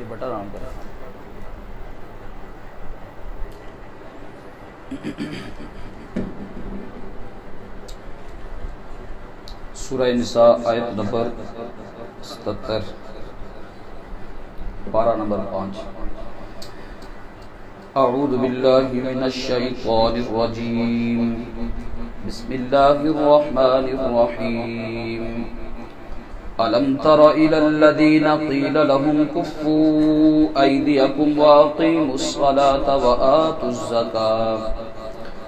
یہ بٹن آن کرا. سورہ نساء آیت نمبر 77 پارہ نمبر 5. اعوذ باللہ من الشیطان الرجیم بسم اللہ الرحمن الرحیم. ألم تر إلى الذين قيل لهم كفوا أيديكم وأقيموا الصلاة وآتوا الزكاة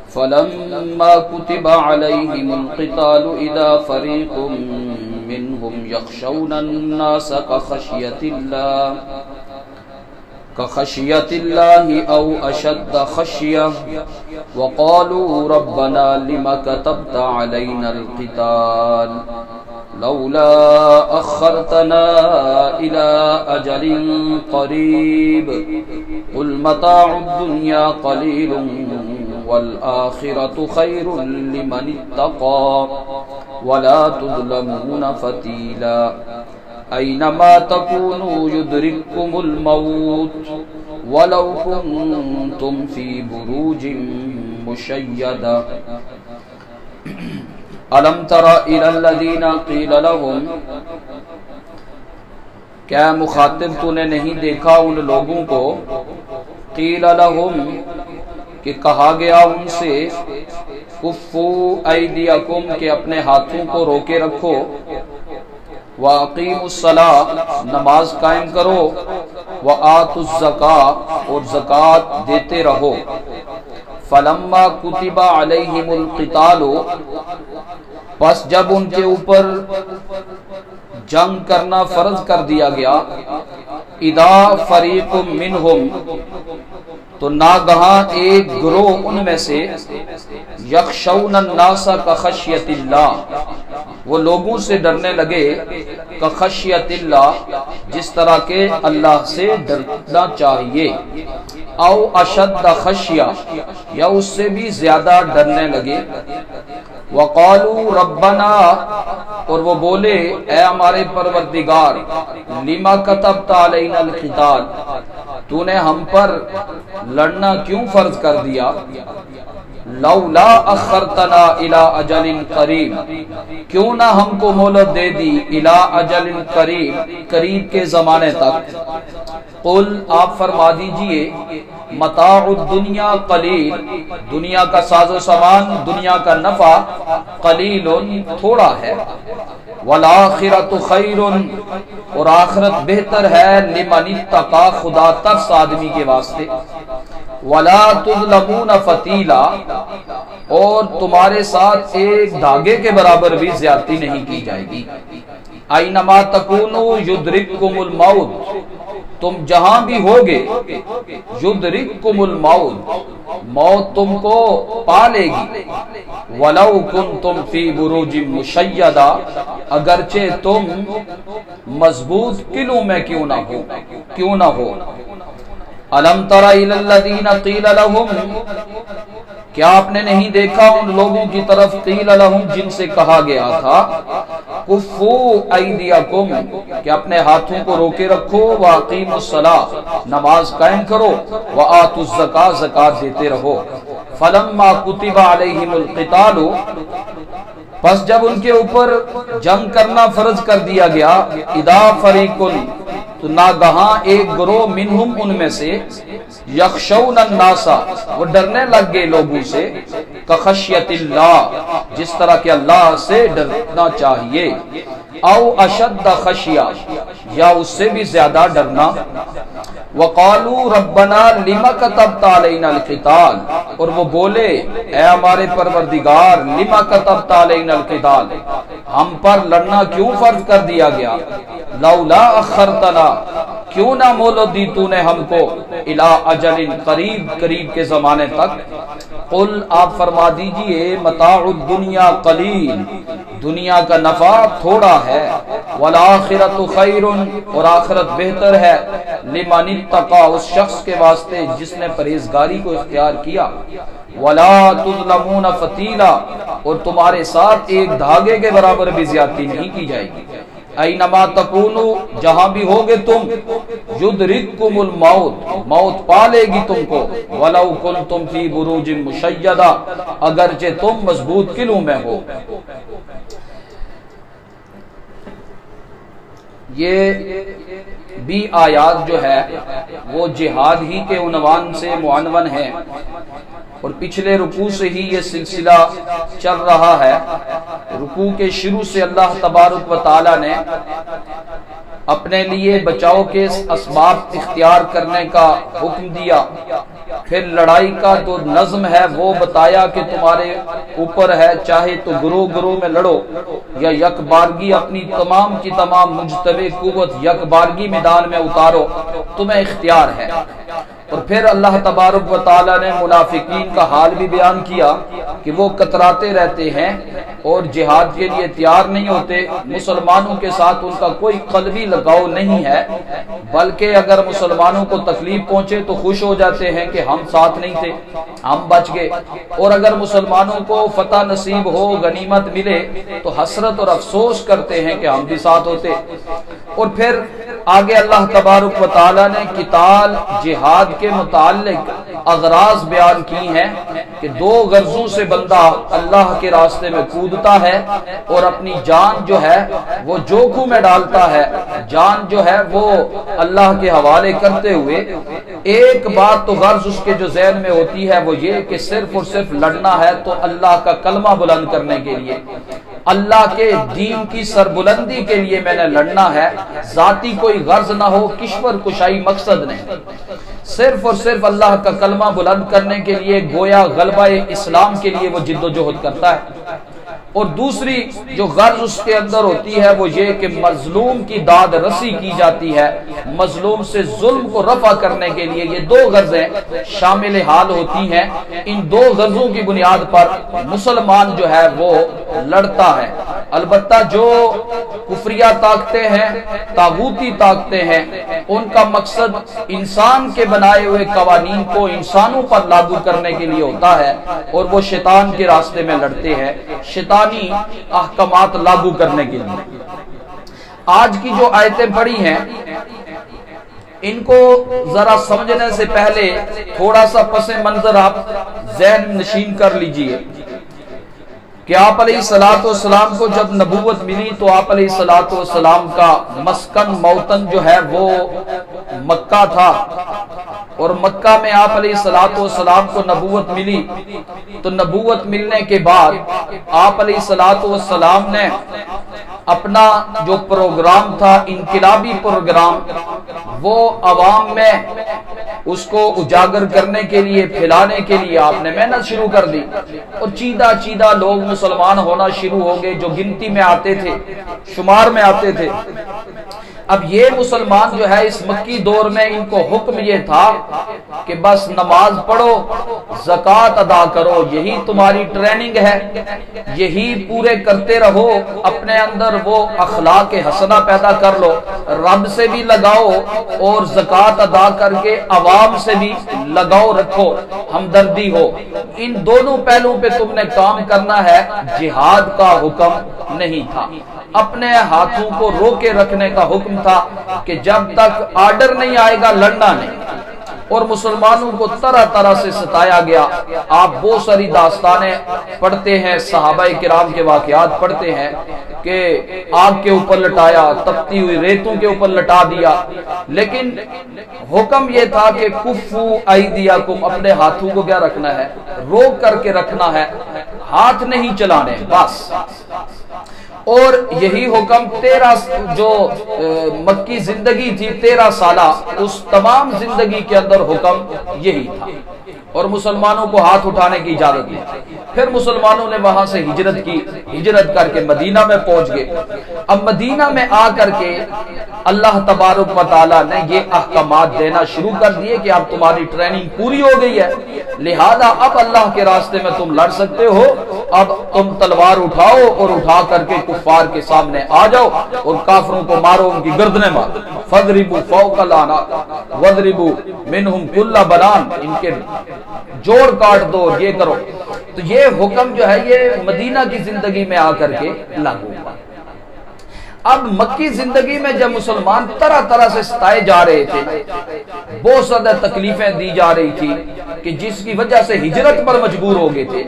فلما كتب عليهم القتال إذا فريق منهم يخشون الناس كخشية الله أو أشد خشية وقالوا ربنا لم كتبت علينا القتال لولا أخرتنا إلى أجل قريب قل متاع الدنيا قليل والآخرة خير لمن اتقى ولا تظلمون فتيلا أينما تكونوا يدرككم الموت ولو كنتم في بروج مشيدة. الم تر الى الذین قیل لهم، کیا مخاطب تو نے نہیں دیکھا ان لوگوں کو، قیل لهم کہ کہا گیا ان سے، کفوا ایدیکم کہ اپنے ہاتھوں کو روکے رکھو، واقیموا الصلاۃ نماز قائم کرو، وآتوا الزکاۃ اور زکوٰۃ دیتے رہو. فلما کتب علیہم القتال پس جب ان کے اوپر جنگ کرنا فرض کر دیا گیا، اذا فریق منہم تو ناگہاں ایک گروہ ان میں سے، یخشون الناس کخشیۃ اللہ وہ لوگوں سے ڈرنے لگے، کخشیۃ اللہ جس طرح کہ اللہ سے ڈرنا چاہیے، او اشد خشیہ یا اس سے بھی زیادہ ڈرنے لگے. وقالوا ربنا اور وہ بولے اے ہمارے پروردگار، لما کتبت علینا القتال تو نے ہم پر لڑنا کیوں فرض کر دیا، لولا اخرتنا الى اجل قریب کیوں نہ ہم کو مہلت دے دی، الى اجل قریب قریب کے زمانے تک. قل آپ فرما دیجئے، متاع الدنیا قلیل دنیا کا ساز و سامان دنیا کا نفع قلیل تھوڑا ہے، والآخرۃ خیر اور آخرت بہتر ہے، لمن اتقى خدا ترس آدمی کے واسطے، ولا تظلمون فتیلا اور تمہارے ساتھ ایک دھاگے کے برابر بھی زیادتی نہیں کی جائے گی. اینما تکونوا یدرککم الموت تم جہاں بھی ہوگے، یدرککم الموت موت تم کو پا لے گی، ولو کنتم فی بروج مشیدہ اگرچہ تم مضبوط قلعوں میں کیوں نہ ہو. الم تر الی الذین قیل لهم کیا آپ نے نہیں دیکھا ان لوگوں کی طرف، قیل لهم جن سے کہا گیا تھا، کفوا ایدیکم کہ اپنے ہاتھوں کو روکے رکھو، واقیموا الصلاۃ نماز قائم کرو، وآتوا الزکاۃ زکوٰۃ دیتے رہو. فلما کتب علیہم القتال پس جب ان کے اوپر جنگ کرنا فرض کر دیا گیا، اذا فریق تو ناگہاں ایک گروہ منہم ان میں سے، یخشون الناس وہ ڈرنے لگ گئے لوگوں سے، کخشیۃ اللہ جس طرح کہ اللہ سے ڈرنا چاہیے، او اشد خشیہ یا اس سے بھی زیادہ ڈرنا. وقالوا ربنا لما كتبت علينا القتال اور وہ بولے اے ہمارے پروردگار، لما كتبت علينا القتال ہم پر لڑنا کیوں فرض کر دیا گیا، لولا اخرتنا کیوں نہ مہلت دی تو نے ہم کو، الى اجل قریب کے زمانے تک. قل آپ فرما دیجئے، متاع الدنیا قلیل دنیا کا نفع تھوڑا ہے، والآخرۃ خیر اور آخرت بہتر ہے، لمن اتقى اس شخص کے واسطے جس نے پرہیزگاری کو اختیار کیا، ولا تظلمون فتیلا اور تمہارے ساتھ ایک دھاگے کے برابر بھی زیادتی نہیں کی جائے گی. اینما تکونو جہاں بھی ہوگے تم یدرککم الموت موت پالے گی تم کو ولو کنتم فی بروج مشیدہ اگرچہ تم مضبوط قلعوں میں ہو۔ یہ بھی آیات جو ہے وہ جہاد ہی کے عنوان سے معنون ہے، اور پچھلے رکوع سے ہی یہ سلسلہ چل رہا ہے۔ رکوع کے شروع سے اللہ تبارک و تعالی نے اپنے لیے بچاؤ کے اسباب اختیار کرنے کا حکم دیا، پھر لڑائی کا جو نظم ہے وہ بتایا کہ تمہارے اوپر ہے، چاہے تو گروہ گروہ میں لڑو یا یک بارگی اپنی تمام کی تمام مجتمع قوت یک بارگی میدان میں اتارو، تمہیں اختیار ہے۔ اور پھر اللہ تبارک و تعالی نے منافقین کا حال بھی بیان کیا کہ وہ کتراتے رہتے ہیں اور جہاد کے لیے تیار نہیں ہوتے، مسلمانوں کے ساتھ ان کا کوئی قلبی لگاؤ نہیں ہے، بلکہ اگر مسلمانوں کو تکلیف پہنچے تو خوش ہو جاتے ہیں کہ ہم ساتھ نہیں تھے، ہم بچ گئے، اور اگر مسلمانوں کو فتح نصیب ہو، غنیمت ملے تو حسرت اور افسوس کرتے ہیں کہ ہم بھی ساتھ ہوتے۔ اور پھر آگے اللہ تبارک و تعالی نے قتال جہاد کے متعلق اغراض بیان کی ہیں کہ دو غرضوں سے بندہ اللہ کے راستے میں کودتا ہے اور اپنی جان جو ہے وہ جوکھوں میں ڈالتا ہے، جان جو ہے وہ اللہ کے حوالے کرتے ہوئے ایک بات تو غرض اس کے جو ذہن میں ہوتی ہے وہ یہ کہ صرف اور صرف لڑنا ہے تو اللہ کا کلمہ بلند کرنے کے لیے، اللہ کے دین کی سربلندی کے لیے میں نے لڑنا ہے، ذاتی کوئی غرض نہ ہو، کشور کشائی مقصد نہیں، صرف اور صرف اللہ کا کلمہ بلند کرنے کے لیے گویا غلبہ اسلام کے لیے وہ جد و جہد کرتا ہے۔ اور دوسری جو غرض اس کے اندر ہوتی ہے وہ یہ کہ مظلوم کی داد رسی کی جاتی ہے، مظلوم سے ظلم کو رفع کرنے کے لیے یہ دو غرضیں شامل حال ہوتی ہیں۔ ان دو غرضوں کی بنیاد پر مسلمان جو ہے وہ لڑتا ہے۔ البتہ جو کفریہ طاقتیں ہیں، طاغوتی طاقتیں ہیں، ان کا مقصد انسان کے بنائے ہوئے قوانین کو انسانوں پر لاگو کرنے کے لیے ہوتا ہے، اور وہ شیطان کے راستے میں لڑتے ہیں، شیطانی احکامات لاگو کرنے کے لیے۔ آج کی جو آیتیں پڑھی ہیں ان کو ذرا سمجھنے سے پہلے تھوڑا سا پس منظر آپ ذہن نشین کر لیجئے کہ آپ علیہ السلام کو جب نبوت ملی تو آپ علیہ السلام کا مسکن موطن جو ہے وہ مکہ تھا، اور مکہ میں آپ علیہ السلام کو نبوت ملی تو نبوت ملنے کے بعد آپ علیہ السلام نے اپنا جو پروگرام تھا، انقلابی پروگرام، وہ عوام میں اس کو اجاگر کرنے کے لیے، پھیلانے کے لیے آپ نے محنت شروع کر دی، اور چیدہ چیدہ لوگ مسلمان ہونا شروع ہو گئے جو گنتی میں آتے تھے، شمار میں آتے تھے۔ اب یہ مسلمان جو ہے اس مکی دور میں ان کو حکم یہ تھا کہ بس نماز پڑھو، زکوٰۃ ادا کرو، یہی تمہاری ٹریننگ ہے، یہی پورے کرتے رہو، اپنے اندر وہ اخلاق حسنہ پیدا کر لو، رب سے بھی لگاؤ اور زکوٰۃ ادا کر کے عوام سے بھی لگاؤ رکھو، ہمدردی ہو، ان دونوں پہلوؤں پہ تم نے کام کرنا ہے۔ جہاد کا حکم نہیں تھا، اپنے ہاتھوں کو روکے رکھنے کا حکم تھا کہ جب تک آرڈر نہیں آئے گا لڑنا نہیں، اور مسلمانوں کو طرح طرح سے ستایا گیا۔ آپ بہت ساری داستانیں پڑھتے ہیں، صحابہ کرام کے واقعات پڑھتے ہیں کہ آگ کے اوپر لٹایا، تپتی ہوئی ریتوں کے اوپر لٹا دیا، لیکن حکم یہ تھا کہ کفو ایدیکم، اپنے ہاتھوں کو کیا رکھنا ہے، روک کر کے رکھنا ہے، ہاتھ نہیں چلانے بس۔ اور یہی حکم 13 جو مکی زندگی تھی 13 سالہ، اس تمام زندگی کے اندر حکم یہی تھا، اور مسلمانوں کو ہاتھ اٹھانے کی اجازت دی۔ پھر مسلمانوں نے وہاں سے ہجرت کی، ہجرت کر کے مدینہ میں پہنچ گئے۔ اب مدینہ میں آ کر کے اللہ تبارک و تعالیٰ نے یہ احکامات دینا شروع کر دیے کہ اب تمہاری ٹریننگ پوری ہو گئی ہے، لہذا اب اللہ کے راستے میں تم لڑ سکتے ہو، اب تم تلوار اٹھاؤ اور اٹھا کر کے کفار کے سامنے آ جاؤ اور کافروں کو مارو، ان کی گردنیں مارو، فَضْرِبُوا فَوْقَ الْأَعْنَاقِ وَاضْرِبُوا مِنْهُمْ كُلَّ بَنَانٍ، ان کے جوڑ کاٹ دو، یہ کرو۔ تو یہ حکم جو ہے یہ مدینہ کی زندگی میں آ کر کے لاگو ہوا۔ اب مکی زندگی میں جب مسلمان طرح طرح سے ستائے جا رہے تھے، بہت زیادہ تکلیفیں دی جا رہی تھی کہ جس کی وجہ سے ہجرت پر مجبور ہو گئے تھے،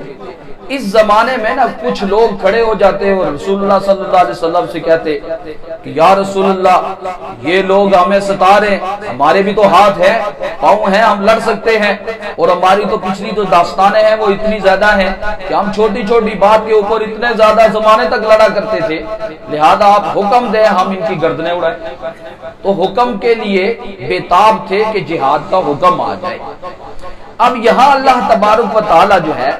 اس زمانے میں نا کچھ لوگ کھڑے ہو جاتے اور رسول اللہ صلی اللہ علیہ وسلم سے کہتے کہ یا رسول اللہ، یہ لوگ ہمیں ستا رہے ہیں، ہمارے بھی تو ہاتھ ہیں، پاؤں ہیں، ہم لڑ سکتے ہیں، اور ہماری تو پچھلی جو داستانیں ہیں وہ اتنی زیادہ ہیں کہ ہم چھوٹی چھوٹی بات کے اوپر اتنے زیادہ زمانے تک لڑا کرتے تھے، لہذا آپ حکم دیں ہم ان کی گردنیں اڑائیں۔ تو حکم کے لیے بےتاب تھے کہ جہاد کا حکم آ جائے۔ اب یہاں اللہ تبارک و تعالی جو ہے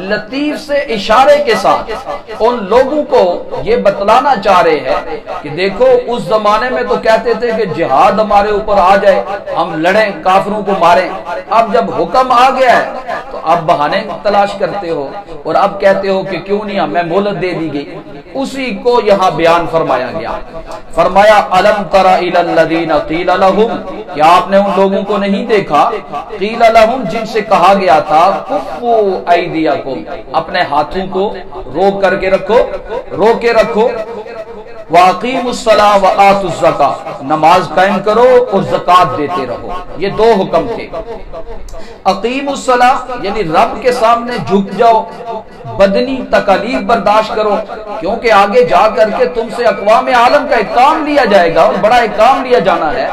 لطیف سے اشارے کے ساتھ ان لوگوں کو یہ بتلانا چاہ رہے ہیں کہ دیکھو اس زمانے میں تو کہتے تھے کہ جہاد ہمارے اوپر آ جائے، ہم لڑیں، کافروں کو ماریں، اب جب حکم آ گیا ہے تو اب بہانے تلاش کرتے ہو اور اب کہتے ہو کہ کیوں نہیں ہمیں مہلت دے دی گئی۔ اسی کو یہاں بیان فرمایا گیا، فرمایا الم تر الی الذین قیل لهم، کیا آپ نے ان لوگوں کو نہیں دیکھا، قیل لهم جن سے کہا گیا تھا کفوا ایدیکم، اپنے ہاتھوں کو روک کر کے رکھو، روک کے رکھو، واقیموا الصلاۃ وآتوا الزکاۃ، نماز قائم کرو اور زکوٰۃ دیتے رہو۔ یہ دو حکم تھے۔ اقیموا الصلاۃ یعنی رب کے سامنے جھک جاؤ، بدنی تکالیف برداشت کرو، کیونکہ آگے جا کر کے تم سے اقوام عالم کا ایک کام لیا جائے گا اور بڑا ایک کام لیا جانا ہے،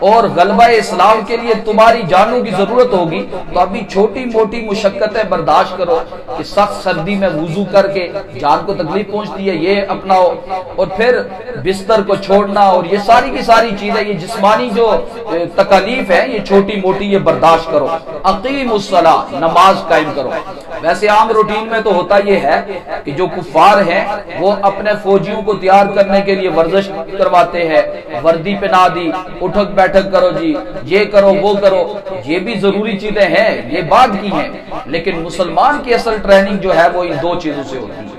اور غلبہ اسلام کے لیے تمہاری جانوں کی ضرورت ہوگی، تو ابھی چھوٹی موٹی مشقتیں برداشت کرو کہ سخت سردی میں وضو کر کے جان کو تکلیف پہنچتی ہے یہ اپناؤ، اور پھر بستر کو چھوڑنا، اور یہ ساری کی ساری چیزیں، یہ جسمانی جو تکالیف ہے یہ چھوٹی موٹی یہ برداشت کرو۔ اقیم الصلاۃ، نماز قائم کرو۔ ویسے عام روٹین میں تو ہوتا یہ ہے کہ جو کفار ہیں وہ اپنے فوجیوں کو تیار کرنے کے لیے ورزش کرواتے ہیں، وردی پہنا دی، اٹھک بیٹھک کرو جی، یہ کرو وہ کرو، یہ بھی ضروری چیزیں ہیں، یہ بعد کی ہیں، لیکن مسلمان کی اصل ٹریننگ جو ہے وہ ان دو چیزوں سے ہوتی ہے،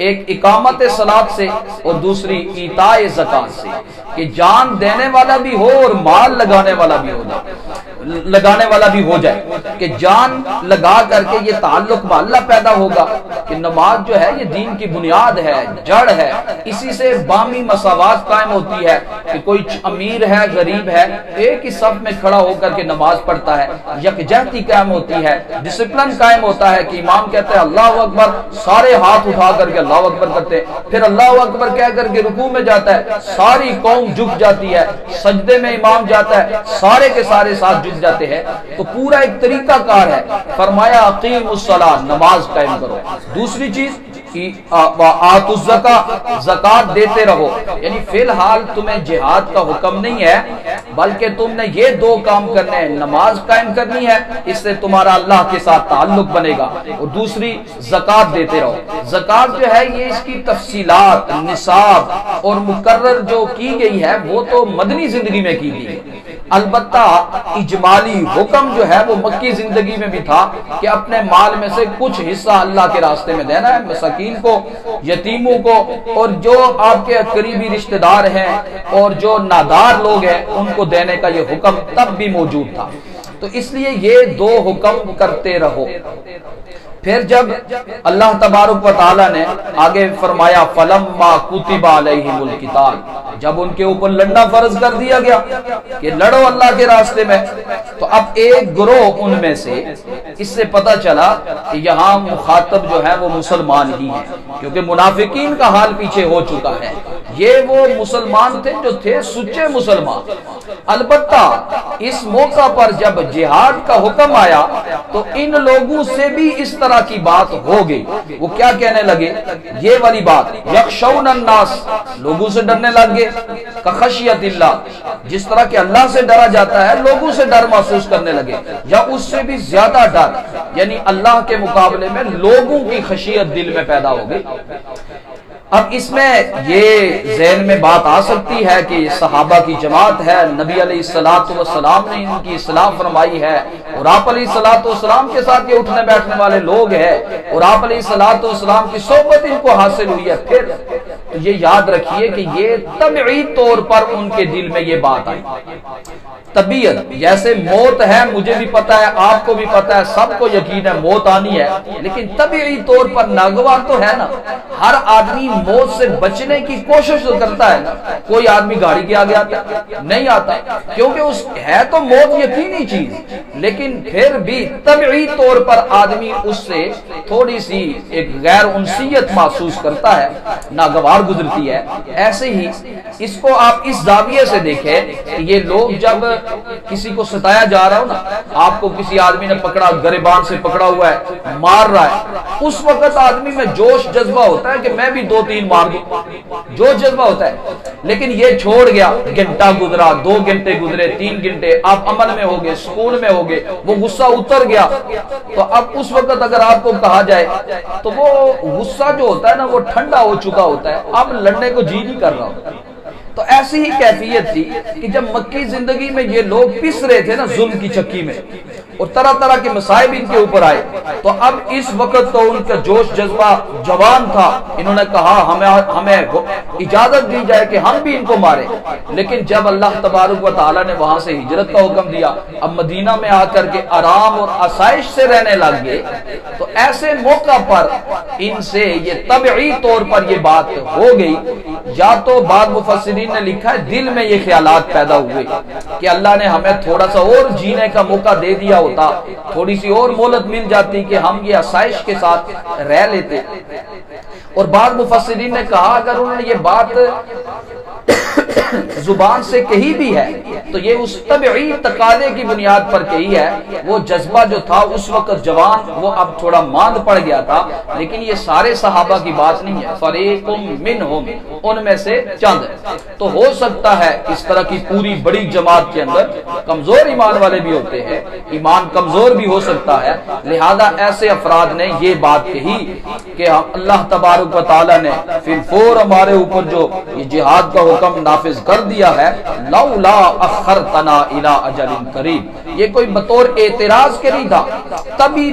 ایک اقامت صلاۃ سے اور دوسری ایتاء زکوٰۃ سے، کہ جان دینے والا بھی ہو اور مال لگانے والا بھی ہو جائے، کہ جان لگا کر کے یہ تعلق با اللہ پیدا ہوگا کہ نماز جو ہے یہ دین کی بنیاد ہے، جڑ ہے، اسی سے باہمی مساوات قائم ہوتی ہے کہ کوئی امیر ہے غریب ہے ایک ہی صف میں کھڑا ہو کر کے نماز پڑھتا ہے، یکجہتی قائم ہوتی ہے، ڈسپلن قائم ہوتا ہے کہ امام کہتے ہیں اللہ اکبر، سارے ہاتھ اٹھا کر کے اللہ اکبر کرتے ہیں، پھر اللہ اکبر کہہ کر کے رکوع میں جاتا ہے، ساری قوم جھک جاتی ہے، سجدے میں امام جاتا ہے، سارے کے سارے ساتھ جھک جاتے ہیں، تو پورا ایک طریقہ کار ہے۔ فرمایا اقیم الصلاۃ، نماز قائم کرو۔ دوسری چیز وآتوا الزکاۃ، زکوٰۃ دیتے رہو، یعنی فی الحال تمہیں جہاد کا حکم نہیں ہے بلکہ تم نے یہ دو کام کرنے ہیں، نماز قائم کرنی ہے، اس سے تمہارا اللہ کے ساتھ تعلق بنے گا، اور دوسری زکوٰۃ دیتے رہو۔ زکوٰۃ جو ہے یہ اس کی تفصیلات، نصاب اور مقرر جو کی گئی ہے وہ تو مدنی زندگی میں کی گئی، البتہ اجمالی حکم جو ہے وہ مکی زندگی میں بھی تھا کہ اپنے مال میں سے کچھ حصہ اللہ کے راستے میں دینا ہے، مساکین کو، یتیموں کو، اور جو آپ کے قریبی رشتہ دار ہیں اور جو نادار لوگ ہیں ان کو دینے کا یہ حکم تب بھی موجود تھا، تو اس لیے یہ دو حکم کرتے رہو۔ پھر جب اللہ تبارک و تعالی نے آگے فرمایا فلما کتب علیہم القتال، جب ان کے اوپر لڑنا فرض کر دیا گیا کہ لڑو اللہ کے راستے میں، تو اب ایک گروہ ان میں سے، اس سے پتہ چلا کہ یہاں مخاطب جو ہے وہ مسلمان ہی ہیں، کیونکہ منافقین کا حال پیچھے ہو چکا ہے، یہ وہ مسلمان تھے جو تھے سچے مسلمان، البتہ اس موقع پر جب جہاد کا حکم آیا تو ان لوگوں سے بھی اس طرح کی بات ہو گئی، وہ کیا کہنے لگے، یہ والی بات، یخشون الناس، لوگوں سے ڈرنے لگ گئے، کخشیت اللہ، جس طرح کہ اللہ سے ڈرا جاتا ہے لوگوں سے ڈر محسوس کرنے لگے، یا اس سے بھی زیادہ ڈر، یعنی اللہ کے مقابلے میں لوگوں کی خشیت دل میں پیدا ہو گئی۔ اب اس میں یہ ذہن میں بات آ سکتی ہے کہ صحابہ کی جماعت ہے، نبی علیہ الصلوۃ والسلام نے ان کی اصلاح فرمائی ہے، اور آپ علیہ الصلوۃ والسلام کے ساتھ یہ اٹھنے بیٹھنے والے لوگ ہیں، اور آپ علیہ الصلوۃ والسلام کی صحبت ان کو حاصل ہوئی ہے، پھر تو یہ یاد رکھیے کہ یہ طبعی طور پر ان کے دل میں یہ بات آئی. طبیعت جیسے موت ہے، مجھے بھی پتا ہے، آپ کو بھی پتا ہے، سب کو یقین ہے موت آنی ہے، لیکن طبیعی طور پر ناگوار تو ہے نا. ہر آدمی موت سے بچنے کی کوشش تو کرتا ہے نا. کوئی آدمی گاڑی کے آگے آتا نہیں آتا، کیونکہ اس ہے تو موت یقینی چیز، لیکن پھر بھی طبیعی طور پر آدمی اس سے تھوڑی سی ایک غیر انسیت محسوس کرتا ہے، ناگوار گزرتی ہے. ایسے ہی اس کو آپ اس زاویے سے دیکھیں کہ یہ لوگ جب کسی کو ستایا جا رہا ہو نا، آپ کو کسی آدمی نے پکڑا، گریبان سے پکڑا ہوا ہے، مار رہا ہے، اس وقت آدمی میں جوش جذبہ ہوتا ہے کہ میں بھی 2-3 مار دوں، جوش جذبہ ہوتا ہے. لیکن یہ چھوڑ گیا، گھنٹہ گزرا، 2 گھنٹے گزرے، 3 گھنٹے، آپ امن میں ہوگے، سکون میں ہوگے، وہ غصہ اتر گیا. تو اب اس وقت اگر آپ کو کہا جائے تو وہ غصہ جو ہوتا ہے نا وہ ٹھنڈا ہو چکا ہوتا ہے، اب لڑنے کو جی نہیں کر رہا ہوتا. تو ایسی ہی کیفیت تھی کہ جب مکی زندگی میں یہ لوگ پس رہے تھے نا ظلم کی چکی میں، اور طرح طرح کے مصائب ان کے اوپر آئے، تو اب اس وقت تو ان کا جوش جذبہ جوان تھا. انہوں نے کہا ہمیں اجازت دی جائے کہ ہم بھی ان کو ماریں. لیکن جب اللہ تبارک و تعالیٰ نے وہاں سے ہجرت کا حکم دیا، اب مدینہ میں آ کر کے آرام اور آسائش سے رہنے لگ گئے، تو ایسے موقع پر ان سے یہ طبعی طور پر یہ بات ہو گئی. یا تو بعض مفسرین نے لکھا ہے دل میں یہ خیالات پیدا ہوئے کہ اللہ نے ہمیں تھوڑا سا اور جینے کا موقع دے دیا ہوتا، تھوڑی سی اور مہلت مل جاتی کہ ہم یہ آسائش کے ساتھ رہ لیتے. اور بعض مفسرین نے کہا اگر انہوں نے یہ بات زبان سے کہی بھی ہے تو یہ اس طبعی تقاضے کی بنیاد پر کہی ہے. وہ جذبہ جو تھا اس وقت جوان، وہ اب تھوڑا ماند پڑ گیا تھا. لیکن یہ سارے صحابہ کی بات نہیں ہے، فریق منہم، ان میں سے چند. تو ہو سکتا ہے اس طرح کی پوری بڑی جماعت کے اندر کمزور ایمان والے بھی ہوتے ہیں، ایمان کمزور بھی ہو سکتا ہے. لہذا ایسے افراد نے یہ بات کہی کہ اللہ تبارک و تعالیٰ نے فی الفور ہمارے اوپر جو یہ جہاد کا حکم نافذ کر دیا ہے، لولا اخرتنا الی اجل قریب، یہ کوئی بطور اعتراض کے نہیں تھا، تبھی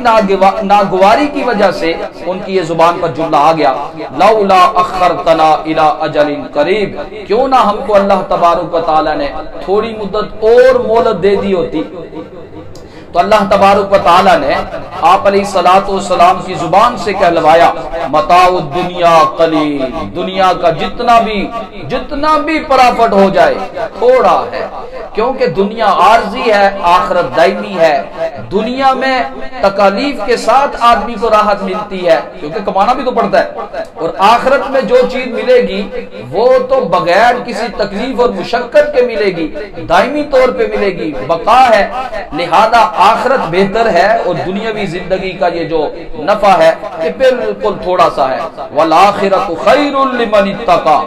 ناگواری کی وجہ سے ان کی یہ زبان پر جملہ آ گیا، لولا اخرتنا الی اجل قریب، کیوں نہ ہم کو اللہ تبارک و تعالیٰ نے تھوڑی مدت اور مہلت دے دی ہوتی. تو اللہ تبارک و تعالیٰ نے آپ علیہ الصلوۃ والسلام کی زبان سے کہلوایا متاع الدنیا قلیل، دنیا کا جتنا بھی پرافٹ ہو جائے تھوڑا ہے، کیونکہ دنیا عارضی ہے، آخرت دائمی ہے. دنیا میں تکالیف کے ساتھ آدمی کو راحت ملتی ہے کیونکہ کمانا بھی تو پڑتا ہے، اور آخرت میں جو چیز ملے گی وہ تو بغیر کسی تکلیف اور مشقت کے ملے گی، دائمی طور پہ ملے گی، بقا ہے. لہذا آخرت بہتر ہے، اور دنیاوی زندگی کا یہ جو نفع ہے یہ بالکل تھوڑا سا ہے. والآخرۃ خیر لمن اتقی،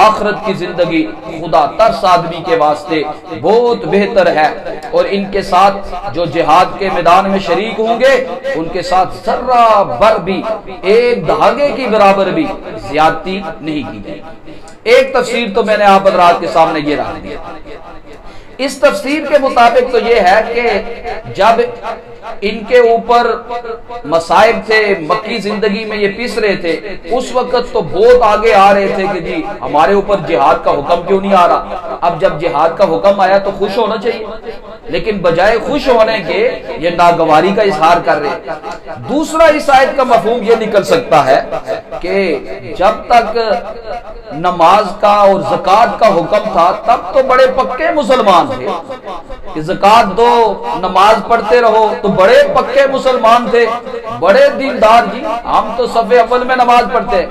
آخرت کی زندگی خدا ترس آدمی کے واسطے بہت بہتر ہے. اور ان کے ساتھ جو جہاد کے میدان میں شریک ہوں گے ان کے ساتھ ذرہ بر بھی، ایک دھاگے کی برابر بھی زیادتی نہیں کی جائے. ایک تفسیر تو میں نے آپ حضرات کے سامنے یہ رکھ دیا. اس تفسیر کے مطابق تو یہ ہے کہ جب ان کے اوپر مصائب تھے، مکی زندگی میں یہ پس رہے تھے، اس وقت تو بہت آگے آ رہے تھے کہ جی ہمارے اوپر جہاد کا حکم کیوں نہیں آ رہا. اب جب جہاد کا حکم آیا تو خوش ہونا چاہیے، لیکن بجائے خوش ہونے کے یہ ناگواری کا اظہار کر رہے. دوسرا اس آیت کا مفہوم یہ نکل سکتا ہے کہ جب تک نماز کا اور زکوٰۃ کا حکم تھا تب تو بڑے پکے مسلمان تھے کہ زکوٰۃ دو، نماز پڑھتے رہو، تو بڑے پکے مسلمان تھے، بڑے دیندار. جی ہم تو صف اول میں نماز پڑھتے.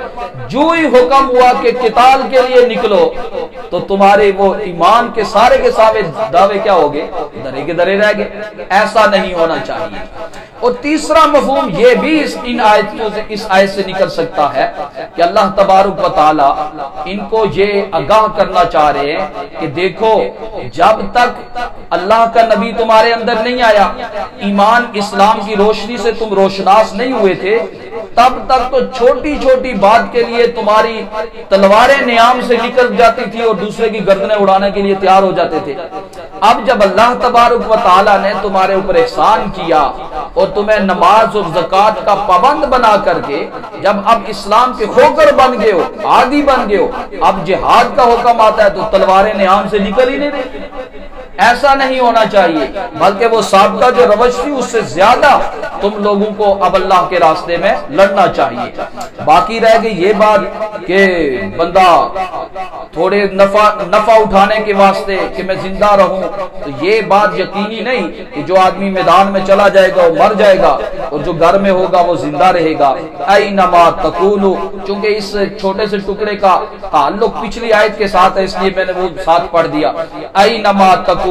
جو ہی حکم ہوا کہ قتال کے لیے نکلو تو تمہارے وہ ایمان کے سارے دعوے کیا ہو گئے؟ درے کے درے رہ گئے. ایسا نہیں ہونا چاہیے. اور تیسرا مفہوم یہ بھی اس آیت سے نکل سکتا ہے کہ اللہ تبارک و تعالی ان کو یہ آگاہ کرنا چاہ رہے ہیں کہ دیکھو جب تک اللہ کا نبی تمہارے اندر نہیں آیا، ایمان اسلام کی روشنی سے تم روشناس نہیں ہوئے تھے، تب تک تو چھوٹی چھوٹی بات کے لیے تمہاری تلواریں نیام سے نکل جاتی تھی اور دوسرے کی گردنیں اڑانے کے لیے تیار ہو جاتے تھے. اب جب اللہ تبارک و تعالی نے تمہارے اوپر احسان کیا اور تمہیں نماز اور زکوٰۃ کا پابند بنا کر کے جب اب اسلام کے خوگر بن گئے ہو، عادی بن گئے ہو، اب جہاد کا حکم آتا ہے تو تلواریں نیام سے نکل ہی نہیں رہی۔ ایسا نہیں ہونا چاہیے، بلکہ وہ سابقہ جو روش تھی اس سے زیادہ تم لوگوں کو اب اللہ کے راستے میں لڑنا چاہیے۔ باقی رہ گئی یہ بات کہ بندہ تھوڑے نفع اٹھانے کے واسطے کہ میں زندہ رہوں، تو یہ بات یقینی نہیں کہ جو آدمی میدان میں چلا جائے گا وہ مر جائے گا اور جو گھر میں ہوگا وہ زندہ رہے گا۔ اینما تکونوا، چونکہ اس چھوٹے سے ٹکڑے کا تعلق پچھلی آیت کے ساتھ ہے اس لیے میں نے وہ ساتھ پڑھ دیا۔ اینما تکونوا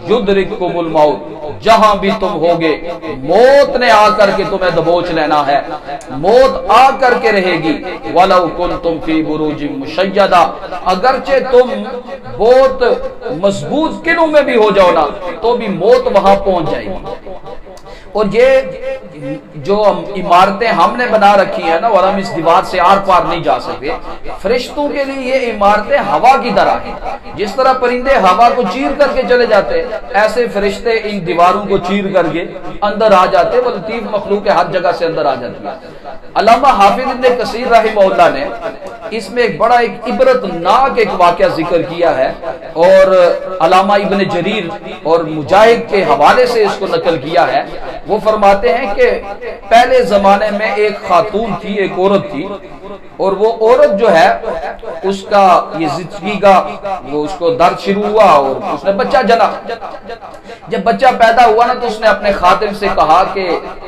یدرککم الموت، جہاں بھی تم ہوگے موت نے آ کر کے تمہیں دبوچ لینا ہے، موت آ کر کے رہے گی۔ وَلَوْ كُنْتُمْ فِي بُرُوجٍ مُشَيَّدَةٍ، اگرچہ تم بہت مضبوط قلعوں میں بھی ہو جاؤ نا تو بھی موت وہاں پہنچ جائے گی۔ اور یہ جو عمارتیں ہم نے بنا رکھی ہیں نا اور ہم اس دیوار سے آر پار نہیں جا سکتے، فرشتوں کے لیے یہ عمارتیں ہوا کی طرح ہیں۔ جس طرح پرندے ہوا کو چیر کر کے چلے جاتے ہیں، ایسے فرشتے ان دیواروں کو چیر کر کے اندر آ جاتے ہیں۔ وہ لطیف مخلوق ہے، ہر جگہ سے اندر آ جاتی ہے۔ علامہ حافظ ابن کثیر رحمہ اللہ نے اس میں ایک بڑا عبرت ناک ایک واقعہ ذکر کیا ہے، اور علامہ ابن جریر اور مجاہد کے حوالے سے اس کو نقل کیا ہے۔ وہ فرماتے ہیں کہ پہلے زمانے میں ایک خاتون تھی، ایک عورت تھی، اور وہ عورت جو ہے اس کا یہ زندگی کا وہ اس کو درد شروع ہوا اور اس نے بچہ جنا۔ جب بچہ پیدا ہوا نا تو اس نے اپنے خادم سے کہا کہ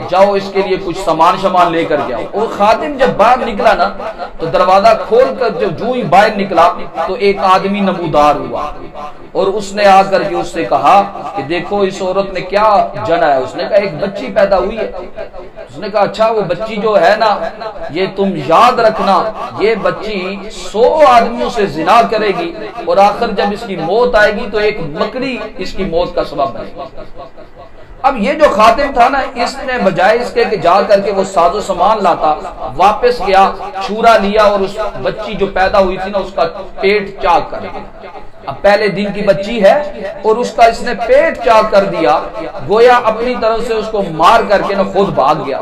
جاؤ اس کے لیے کچھ سامان لے کر جاؤ۔ اور خادم جب باہر نکلا نا تو دروازہ کھول کر جو ہی باہر نکلا تو ایک آدمی نمودار ہوا، اور اس نے آ کر کے اس سے کہا کہ دیکھو اس عورت نے کیا جنا ہے۔ اس نے کہا ایک بچی پیدا ہوئی ہے۔ اس نے کہا اچھا، وہ بچی جو ہے نا یہ تم یاد رکھنا، یہ بچی 100 آدمیوں سے زنا کرے گی اور آخر جب اس کی موت آئے گی تو ایک مکڑی اس کی موت کا سبب بنے گی۔ اب یہ جو خاتم تھا نا، اس نے بجائے اس کے کہ جا کر کے وہ ساز و سامان لاتا، واپس گیا، چھورا لیا اور اس بچی جو پیدا ہوئی تھی نا اس کا پیٹ چاک کر دیا۔ اب پہلے دن کی بچی ہے اور اس کا اس نے پیٹ چاک کر دیا، گویا اپنی طرف سے اس کو مار کر کے نا خود بھاگ گیا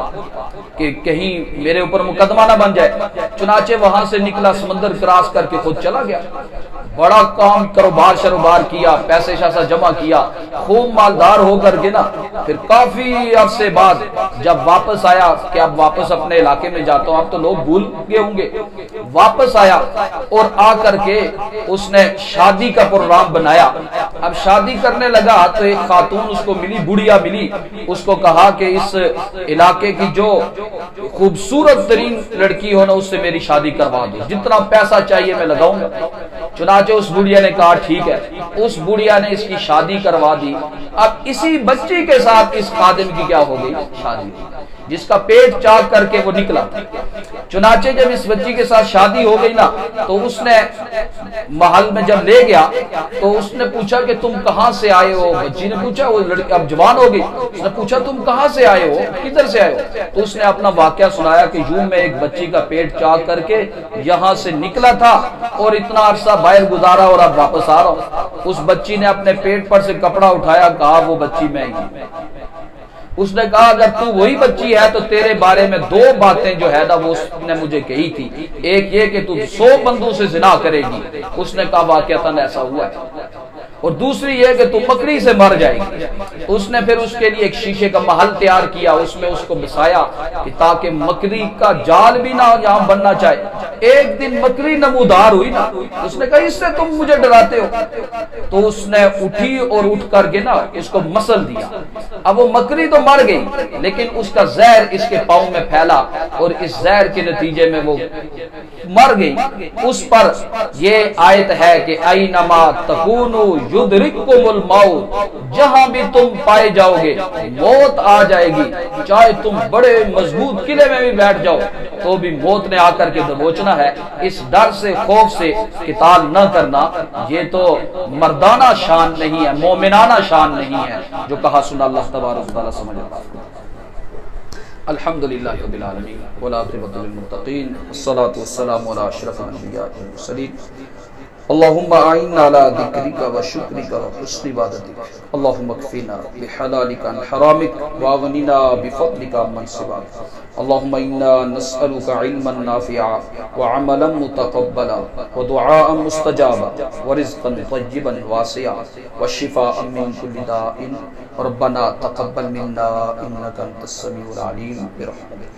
کہ کہیں میرے اوپر مقدمہ نہ بن جائے۔ چنانچہ وہاں سے نکلا، سمندر کراس کر کے خود چلا گیا۔ بڑا کام کاروبار شروبار کیا، پیسے شاسا جمع کیا، خوب مالدار ہو کر کے نا پھر کافی عرصے بعد جب واپس آیا کہ اب واپس اپنے علاقے میں جاتا ہوں، اب تو لوگ بھول گئے ہوں گے، واپس آیا اور آ کر کے اس نے شادی کا پروگرام بنایا۔ اب شادی کرنے لگا تو ایک خاتون اس کو ملی، بڑھیا ملی، اس کو کہا کہ اس علاقے کی جو خوبصورت ترین لڑکی ہو نا اس سے میری شادی کروا دو، جتنا پیسہ چاہیے میں لگاؤں گا۔ چنانچہ اس بڑھیا نے کہا ٹھیک ہے، اس بڑھیا نے اس کی شادی کروا دی۔ اب اسی بچی کے ساتھ اس خادم کی کیا ہو گئی؟ شادی، جس کا پیٹ چاک کر کے وہ نکلا۔ چنانچہ جب اس بچی کے ساتھ شادی ہو گئی نا تو اس نے محل میں جب لے گیا تو اس نے پوچھا کہ تم کہاں سے آئے ہو؟ بچی نے پوچھا، وہ لڑکی اب جوان ہو گئی، اس نے پوچھا تم کہاں سے آئے ہو، کدھر سے آئے ہو؟ تو اس نے اپنا واقعہ سنایا کہ یوں میں ایک بچی کا پیٹ چاک کر کے یہاں سے نکلا تھا اور اتنا عرصہ باہر گزارا اور اب واپس آ رہا ہوں۔ اس بچی نے اپنے پیٹ پر سے کپڑا اٹھایا، کہا وہ بچی میں ہی۔ اس نے کہا اگر تو وہی بچی ہے تو تیرے بارے میں 2 باتیں جو ہے نا وہ اس نے مجھے کہی تھی، ایک یہ کہ تو 100 بندوں سے زنا کرے گی، اس نے کہا واقعتاً ایسا ہوا ہے، اور دوسری یہ کہ تو مکڑی سے مر جائے گی۔ اس نے پھر اس کے لیے ایک شیشے کا محل تیار کیا، اس میں اس کو بسایا کہ تاکہ مکڑی کا جال بھی نہ یہاں بننا چاہے۔ ایک دن مکڑی نمودار ہوئی نا، اس نے کہا اس سے تم مجھے ڈراتے ہو، تو اس نے اٹھی اور اٹھ کر کے نا اس کو مسل دیا۔ اب وہ مکڑی تو مر گئی لیکن اس کا زہر اس کے پاؤں میں پھیلا اور اس زہر کے نتیجے میں وہ مر گئی۔ اس پر یہ آیت ہے کہ اینما تکونوا یدرککم الموت، جہاں بھی تم پائے جاؤ گے موت آ جائے گی، چاہے تم بڑے مضبوط قلعے میں بھی بیٹھ جاؤ تو بھی موت نے آ کر کے دبوچنا ہے۔ اس ڈر سے، خوف سے قتال نہ کرنا، یہ تو مردانہ شان نہیں ہے، مومنانہ شان نہیں ہے، جو کہا سنا اللہ تبارک و تعالی سمجھ رہا۔ الحمدللہ رب العالمین والعاقبۃ للمتقین والصلاۃ والسلام علی اشرف الانبیاء والمرسلین اللهم أعنا على ذكرك وشكرك وحسن عبادتك. اللهم اكفنا بحلالك عن حرامك واغننا بفضلك عمن سواك. اللهم إنا نسألك علما نافعا وعملا متقبلا ودعاء مستجابا ورزقا طيبا واسعا والشفاء من كل داء. ربنا تقبل منا إنك أنت السميع العليم برحمتك.